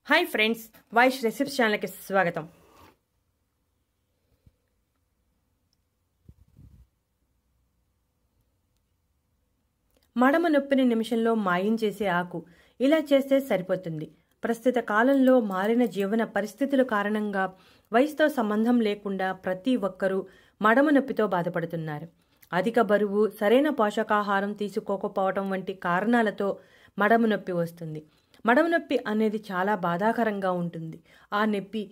Hi friends, वाइश recipes channel की स्वागतम। మడమ నొప్పిని నిమిషంలో మాయం చేసే ఆకు ఇలా చేస్తే సరిపోతుంది. ప్రస్తుత కాలంలో మారిన జీవన పరిస్థితుల కారణంగా వయసుతో సంబంధం లేకుండా ప్రతి ఒక్కరూ మడమ నొప్పితో బాధపడుతున్నారు. అధిక బరువు, సరైన పోషకాహారం తీసుకోకపోవడం వంటి కారణాలతో మడమ నొప్పి వస్తుంది. మడమ నొప్పి అనేది చాలా బాధాకరంగా ఉంటుంది. ఆ నొప్పి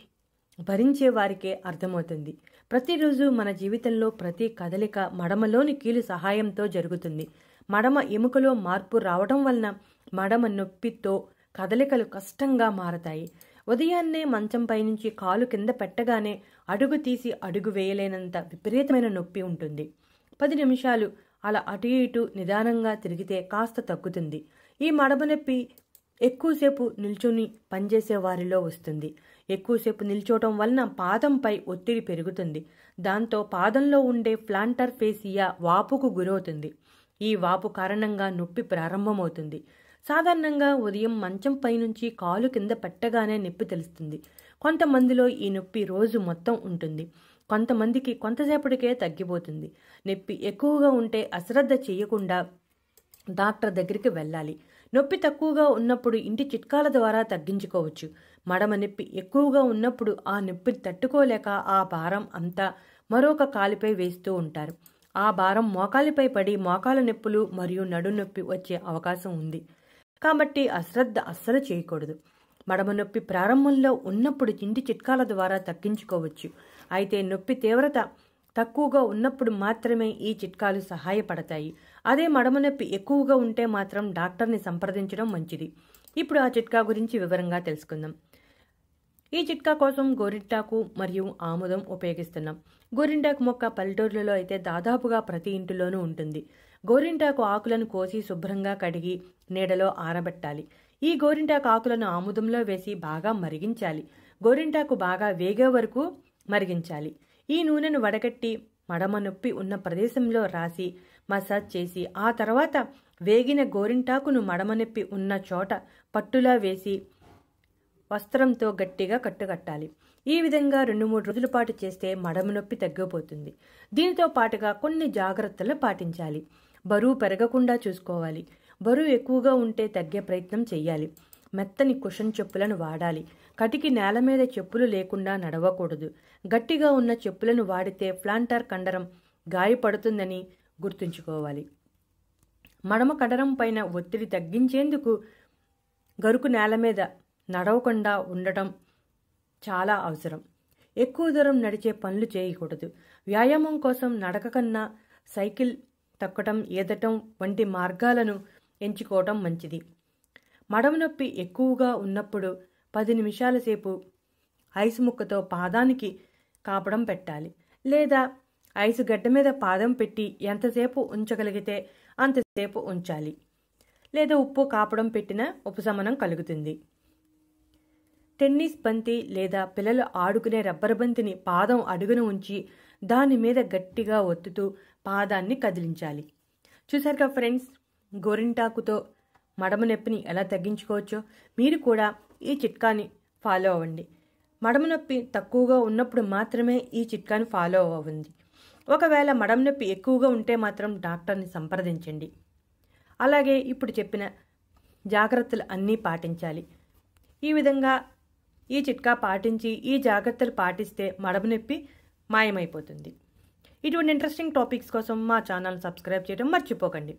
భరించే వారికే అర్థమవుతుంది. ప్రతిరోజు మన జీవితంలో ప్రతి కదలిక మడమలోని కీలు సహాయంతో జరుగుతుంది. మడమ ఎముకలో మార్పు రావడం వలన మడమ నొప్పితో కదలికలు కష్టంగా మారతాయి. ఉదయాన్నే మంచంపై నుంచి కాలు కింద పెట్టగానే అడుగు తీసి అడుగు వేయలేనంత విపరీతమైన నొప్పి ఉంటుంది. 10 నిమిషాలు అలా అటు ఇటు నిదానంగా తిరిగితే కాస్త తగ్గుతుంది. ఈ మడమ నొప్పి ఎక్కువసేపు నిల్చొని పనిచేసే వారిలో వస్తుంది. ఎక్కువసేపు నిల్చోవటం వలన పాదంపై ఒత్తిడి పెరుగుతుంది. దాంతో పాదంలో ఉండే ప్లాంటర్ ఫేసియా వాపుకు గురవుతుంది. ఈ వాపు కారణంగా నొప్పి ప్రారంభమవుతుంది. సాధారణంగా ఉదయం మంచంపై నుంచి కాలు కింద పెట్టగానే నొప్పి తెలుస్తుంది. కొంతమందిలో ఈ నొప్పి రోజు మొత్తం ఉంటుంది. కొంతమందికి కొంతసేపటికే తగ్గిపోతుంది. నొప్పి ఎక్కువగా ఉంటే అశ్రద్ధ చేయకుండా డాక్టర్ దగ్గరికి వెళ్ళాలి. నొప్పి తక్కువగా ఉన్నప్పుడు ఇంటి చిట్కాల ద్వారా తగ్గించుకోవచ్చు. మడమ నొప్పి ఎక్కువగా ఉన్నప్పుడు ఆ నొప్పిని తట్టుకోలేక ఆ భారం అంతా మరొక కాలిపై వేస్తూ ఉంటారు. ఆ భారం మోకాలిపై పడి మోకాల నొప్పులు మరియు నడు నొప్పి వచ్చే అవకాశం ఉంది. కాబట్టి అశ్రద్ధ అస్సలు చేయకూడదు. మడమ నొప్పి ప్రారంభంలో ఉన్నప్పుడు ఇంటి చిట్కాల ద్వారా తగ్గించుకోవచ్చు. అయితే నొప్పి తీవ్రత తక్కువగా ఉన్నప్పుడు మాత్రమే ఈ చిట్కాలు సహాయపడతాయి. అదే మడమ నొప్పి ఎక్కువగా ఉంటే మాత్రం డాక్టర్ని సంప్రదించడం మంచిది. ఇప్పుడు ఆ చిట్కా గురించి వివరంగా తెలుసుకుందాం. ఈ చిట్కా కోసం గోరింటాకు మరియు ఆముదం ఉపయోగిస్తున్నాం. గోరింటాకు మొక్క పల్లెటూర్లలో అయితే దాదాపుగా ప్రతి ఇంటిలోనూ ఉంటుంది. గోరింటాకు ఆకులను కోసి శుభ్రంగా కడిగి నీడలో ఆరబెట్టాలి. ఈ గోరింటాకు ఆకులను ఆముదంలో వేసి బాగా మరిగించాలి. గోరింటాకు బాగా వేగే వరకు మరిగించాలి. ఈ నూనెను వడగట్టి మడమ నొప్పి ఉన్న ప్రదేశంలో రాసి మసాజ్ చేసి ఆ తర్వాత వేగిన గోరింటాకును మడమ నొప్పి ఉన్న చోట పట్టులా వేసి వస్త్రంతో గట్టిగా కట్టుకట్టాలి. ఈ విధంగా 2-3 రోజుల పాటు చేస్తే మడమ నొప్పి తగ్గిపోతుంది. దీనితో పాటుగా కొన్ని జాగ్రత్తలు పాటించాలి. బరువు పెరగకుండా చూసుకోవాలి. బరువు ఎక్కువగా ఉంటే తగ్గే ప్రయత్నం చేయాలి. మెత్తని కుషన్ చెప్పులను వాడాలి. కటికి నేల మీద చెప్పులు లేకుండా నడవకూడదు. గట్టిగా ఉన్న చెప్పులను వాడితే ప్లాంటర్ కండరం గాయపడుతుందని గుర్తుంచుకోవాలి. మడమ కండరం పైన ఒత్తిడి తగ్గించేందుకు గరుకు నేల మీద నడవకుండా ఉండటం చాలా అవసరం. ఎక్కువ దూరం నడిచే పనులు చేయకూడదు. వ్యాయామం కోసం నడక కన్నా సైకిల్ తొక్కటం, ఈదటం వంటి మార్గాలను ఎంచుకోవటం మంచిది. మడమ నొప్పి ఎక్కువగా ఉన్నప్పుడు 10 నిమిషాల సేపు ఐసు ముక్కతో పాదానికి కాపడం పెట్టాలి. లేదా ఐసు గడ్డ మీద పాదం పెట్టి ఎంతసేపు ఉంచగలిగితే అంతసేపు ఉంచాలి. లేదా ఉప్పు కాపడం పెట్టినా ఉపశమనం కలుగుతుంది. టెన్నిస్ బంతి లేదా పిల్లలు ఆడుకునే రబ్బర్ బంతిని పాదం అడుగున ఉంచి దాని మీద గట్టిగా ఒత్తుతూ పాదాన్ని కదిలించాలి. చూసారుగా ఫ్రెండ్స్, గోరింటాకుతో మడమ నొప్పిని ఎలా తగ్గించుకోవచ్చో మీరు కూడా ఈ చిట్కాని ఫాలో అవ్వండి. మడమ నొప్పి తక్కువగా ఉన్నప్పుడు మాత్రమే ఈ చిట్కాని ఫాలో అవ్వండి. ఒకవేళ మడమ నొప్పి ఎక్కువగా ఉంటే మాత్రం డాక్టర్ని సంప్రదించండి. అలాగే ఇప్పుడు చెప్పిన జాగ్రత్తలు అన్నీ పాటించాలి. ఈ విధంగా ఈ చిట్కా పాటించి ఈ జాగ్రత్తలు పాటిస్తే మడమ నొప్పి మాయమైపోతుంది. ఇటువంటి ఇంట్రెస్టింగ్ టాపిక్స్ కోసం మా ఛానల్ సబ్స్క్రైబ్ చేయడం మర్చిపోకండి.